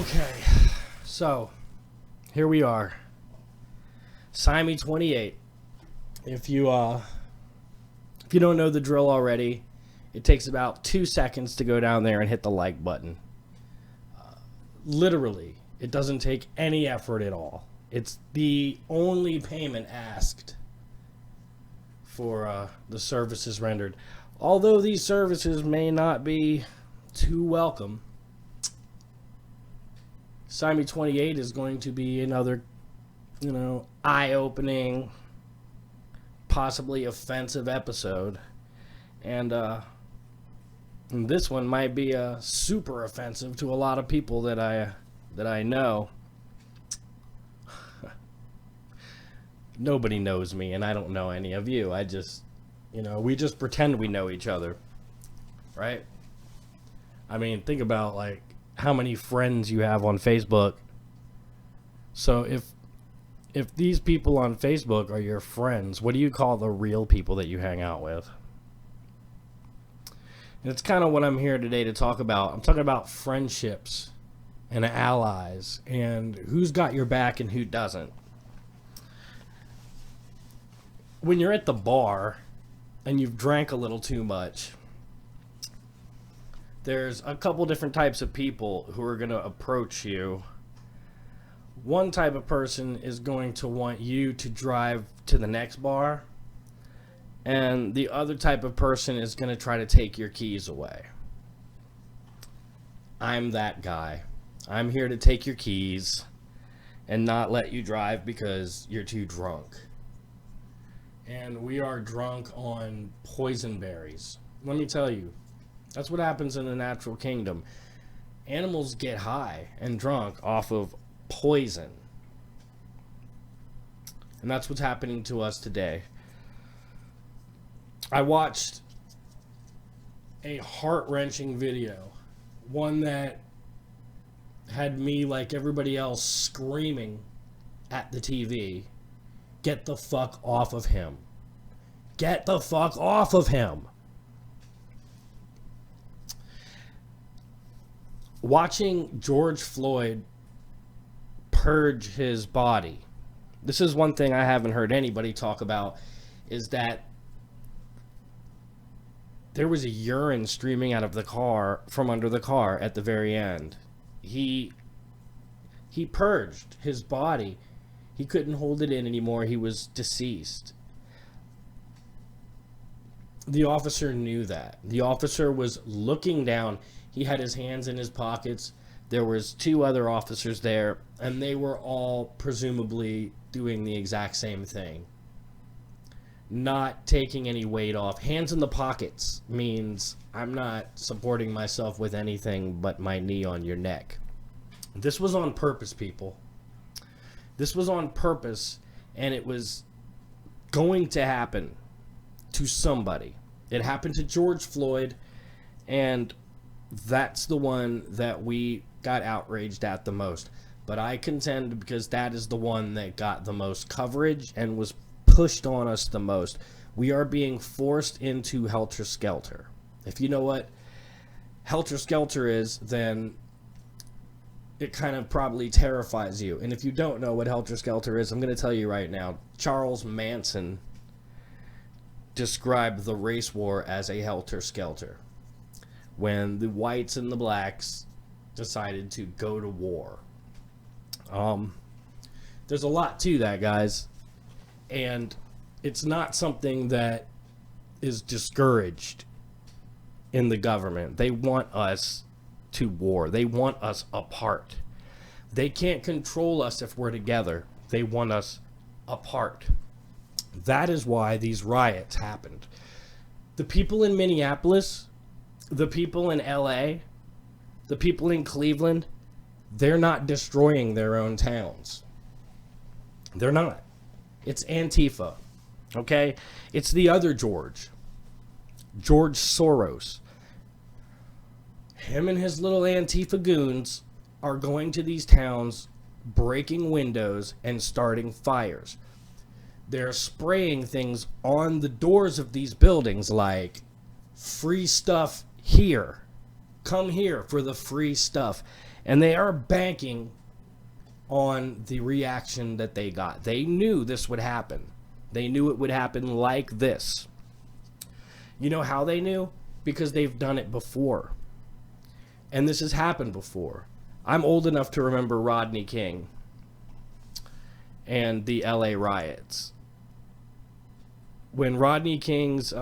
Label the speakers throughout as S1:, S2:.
S1: Okay, so here we are. TSIME 28. If you don't know the drill already, it takes about 2 seconds to go down there and hit the like button. Literally, it doesn't take any effort at all. It's the only payment asked for the services rendered. Although these services may not be too welcome, TSIME 28 is going to be another, eye-opening, possibly offensive episode. And this one might be super offensive to a lot of people that I know. Nobody knows me, and I don't know any of you. I just, we just pretend we know each other, right? I mean, think about, like, how many friends you have on Facebook. So if these people on Facebook are your friends, what do you call the real people that you hang out with? And it's kind of what I'm here today to talk about. I'm talking about friendships and allies and who's got your back and who doesn't. When you're at the bar and you've drank a little too much, there's a couple different types of people who are going to approach you. One type of person is going to want you to drive to the next bar, and the other type of person is going to try to take your keys away. I'm that guy. I'm here to take your keys and not let you drive because you're too drunk. And we are drunk on poison berries. Let me tell you, that's what happens in the natural kingdom. Animals get high and drunk off of poison. And that's what's happening to us today. I watched a heart-wrenching video. One that had me, like everybody else, screaming at the TV. Get the fuck off of him. Get the fuck off of him. Watching George Floyd purge his body. This is one thing I haven't heard anybody talk about, is that there was a urine streaming out of the car, from under the car at the very end. He purged his body. He couldn't hold it in anymore. He was deceased. The officer knew that. The officer was looking down. He had his hands in his pockets. There was 2 other officers there, and they were all presumably doing the exact same thing. Not taking any weight off. Hands in the pockets means I'm not supporting myself with anything but my knee on your neck. This was on purpose, people. This was on purpose, and it was going to happen to somebody. It happened to George Floyd, and that's the one that we got outraged at the most. But I contend because that is the one that got the most coverage and was pushed on us the most. We are being forced into Helter Skelter. If you know what Helter Skelter is, then it kind of probably terrifies you. And if you don't know what Helter Skelter is, I'm going to tell you right now. Charles Manson described the race war as a Helter Skelter, when the whites and the blacks decided to go to war. There's a lot to that, guys, and it's not something that is discouraged in the government. They want us to war. They want us apart. They can't control us if we're together. They want us apart. That is why these riots happened. The people in Minneapolis, the people in LA, the people in Cleveland, they're not destroying their own towns. They're not. It's Antifa, okay? It's the other George Soros. Him and his little Antifa goons are going to these towns, breaking windows and starting fires. They're spraying things on the doors of these buildings like, free stuff here. Come here for the free stuff. And they are banking on the reaction that they got. They knew this would happen. They knew it would happen like this. You know how they knew? Because they've done it before. And this has happened before. I'm old enough to remember Rodney King and the LA riots. When Rodney King's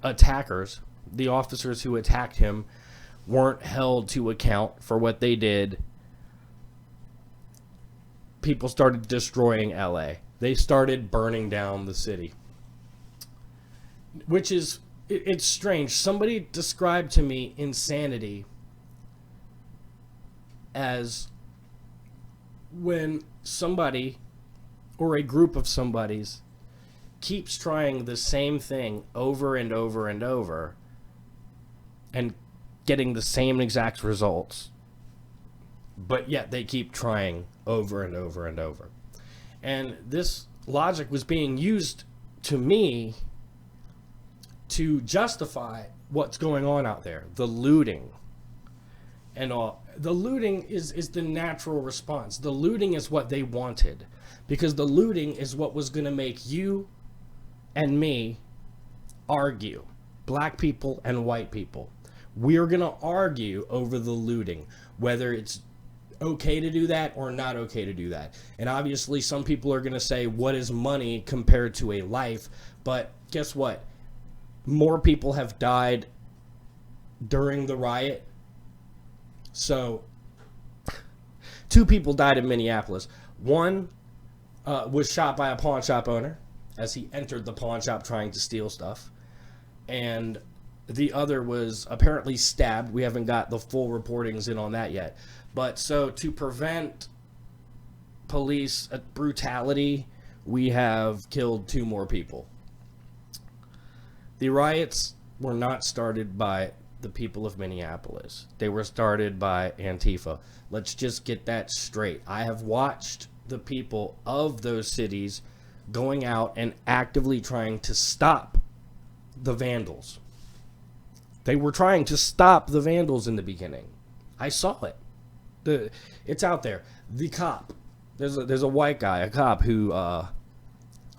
S1: attackers, the officers who attacked him, weren't held to account for what they did, people started destroying LA. They started burning down the city. Which is, it's strange. Somebody described to me insanity as when somebody or a group of somebodies keeps trying the same thing over and over and over and getting the same exact results, but yet they keep trying over and over and over. And this logic was being used to me to justify what's going on out there, the looting and all. The looting is the natural response. The looting is what they wanted, because the looting is what was going to make you and me argue, black people and white people. We're going to argue over the looting, whether it's okay to do that or not okay to do that. And obviously some people are going to say, what is money compared to a life? But guess what? More people have died during the riot. So 2 people died in Minneapolis. One was shot by a pawn shop owner as he entered the pawn shop trying to steal stuff. And the other was apparently stabbed. We haven't got the full reportings in on that yet. But so to prevent police brutality, we have killed 2 more people. The riots were not started by the people of Minneapolis. They were started by Antifa. Let's just get that straight. I have watched the people of those cities going out and actively trying to stop the vandals. They were trying to stop the vandals in the beginning. I saw it. It's out there. The cop. There's a white guy, a cop, who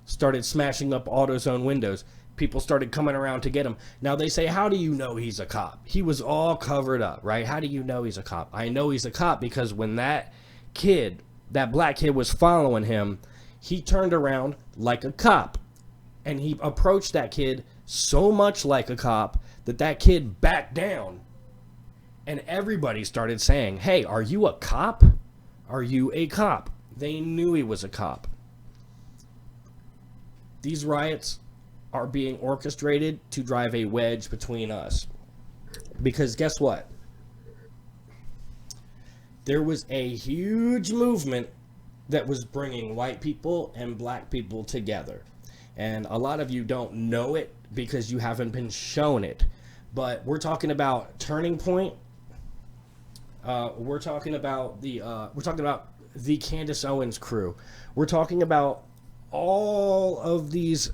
S1: started smashing up AutoZone windows. People started coming around to get him. Now they say, how do you know he's a cop? He was all covered up, right? How do you know he's a cop? I know he's a cop because when that kid, that black kid, was following him, he turned around like a cop. And he approached that kid so much like a cop that that kid backed down. And everybody started saying, hey, are you a cop? Are you a cop? They knew he was a cop. These riots are being orchestrated to drive a wedge between us. Because guess what? There was a huge movement that was bringing white people and black people together. And a lot of you don't know it because you haven't been shown it. But we're talking about Turning Point. We're talking about the Candace Owens crew. We're talking about all of these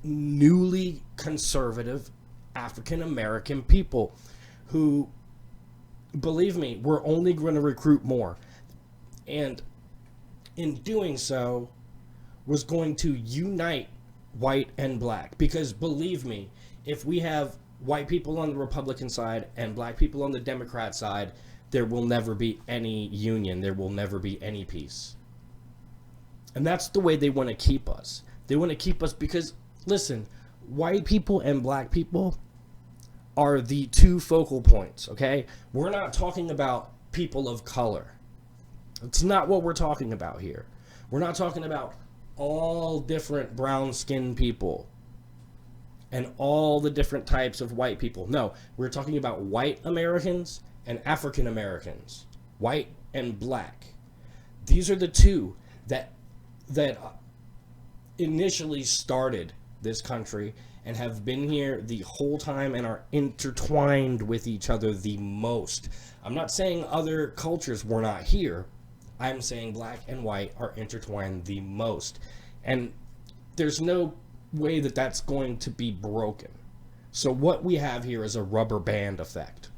S1: newly conservative African American people who, believe me, we're only going to recruit more. And in doing so, was going to unite white and black. Because believe me, if we have white people on the Republican side and black people on the Democrat side, there will never be any union. There will never be any peace. And that's the way they want to keep us. They want to keep us because, listen, white people and black people are the 2 focal points, okay? We're not talking about people of color. It's not what we're talking about here. We're not talking about all different brown-skinned people and all the different types of white people. No, we're talking about white Americans and African Americans, white and black. These are the 2 that initially started this country and have been here the whole time and are intertwined with each other the most. I'm not saying other cultures were not here. I'm saying black and white are intertwined the most. And there's no way that that's going to be broken. So what we have here is a rubber band effect.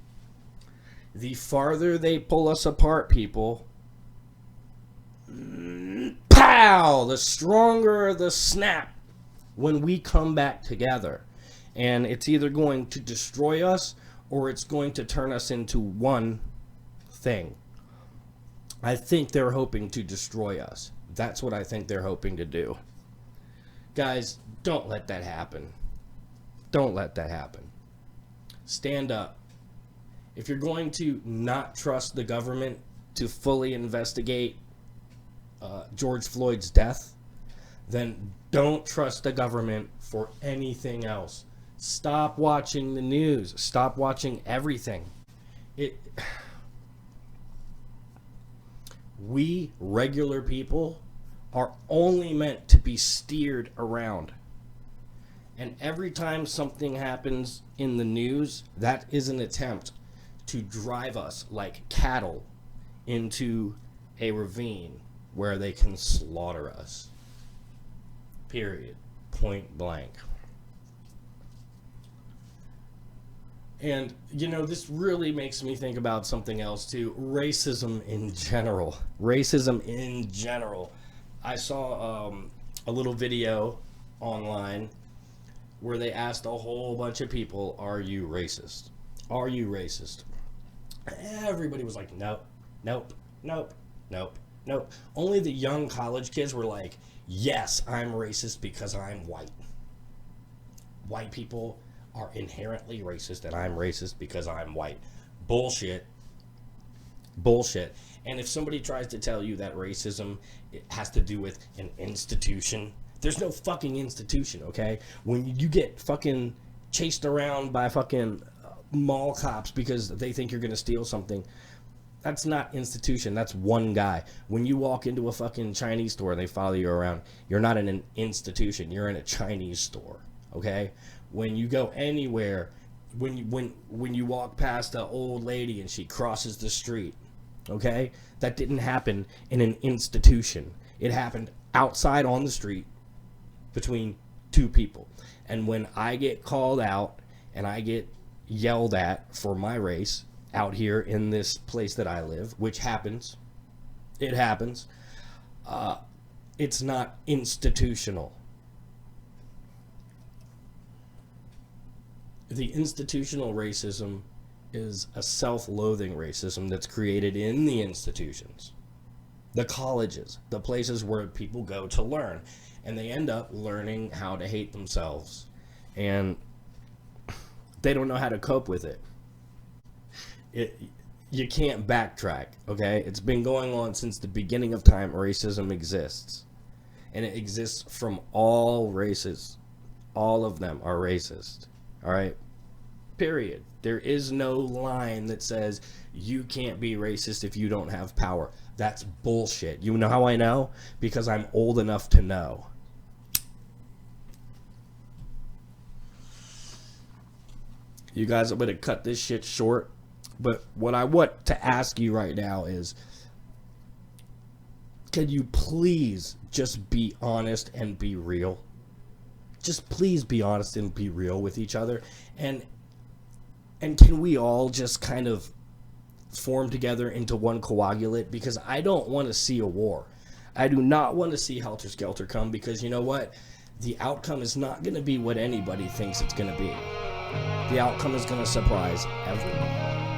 S1: The farther they pull us apart, people, pow, the stronger the snap when we come back together. And it's either going to destroy us or it's going to turn us into one thing. I think they're hoping to destroy us. That's what I think they're hoping to do. Guys, don't let that happen. Don't let that happen. Stand up. If you're going to not trust the government to fully investigate George Floyd's death, then don't trust the government for anything else. Stop watching the news. Stop watching everything. We regular people are only meant to be steered around. And every time something happens in the news, that is an attempt to drive us like cattle into a ravine where they can slaughter us. Period. Point blank. And, you know, this really makes me think about something else too. Racism in general. Racism in general. I saw a little video online where they asked a whole bunch of people, are you racist? Are you racist? Everybody was like, nope, nope, nope, nope, nope. Only the young college kids were like, yes, I'm racist because I'm white. White people are inherently racist and I'm racist because I'm white. Bullshit. Bullshit. And if somebody tries to tell you that racism it has to do with an institution, there's no fucking institution, okay? When you get fucking chased around by fucking mall cops because they think you're gonna steal something, that's not institution, that's one guy. When you walk into a fucking Chinese store and they follow you around, you're not in an institution, you're in a Chinese store, okay? When you go anywhere, when you walk past an old lady and she crosses the street, okay? That didn't happen in an institution. It happened outside on the street between two people. And when I get called out and I get yelled at for my race out here in this place that I live, which happens, it happens, it's not institutional. The institutional racism is a self-loathing racism that's created in the institutions, the colleges, the places where people go to learn, and they end up learning how to hate themselves, and they don't know how to cope with it. You can't backtrack, okay? It's been going on since the beginning of time. Racism exists, and it exists from all races. All of them are racist. All right, period. There is no line that says you can't be racist if you don't have power. That's bullshit. You know how I know? Because I'm old enough to know. You guys, I'm going to cut this shit short, but what I want to ask you right now is, can you please just be honest and be real? Just please be honest and be real with each other. And can we all just kind of form together into one coagulate? Because I don't want to see a war. I do not want to see Helter Skelter come, because you know what? The outcome is not going to be what anybody thinks it's going to be. The outcome is going to surprise everyone.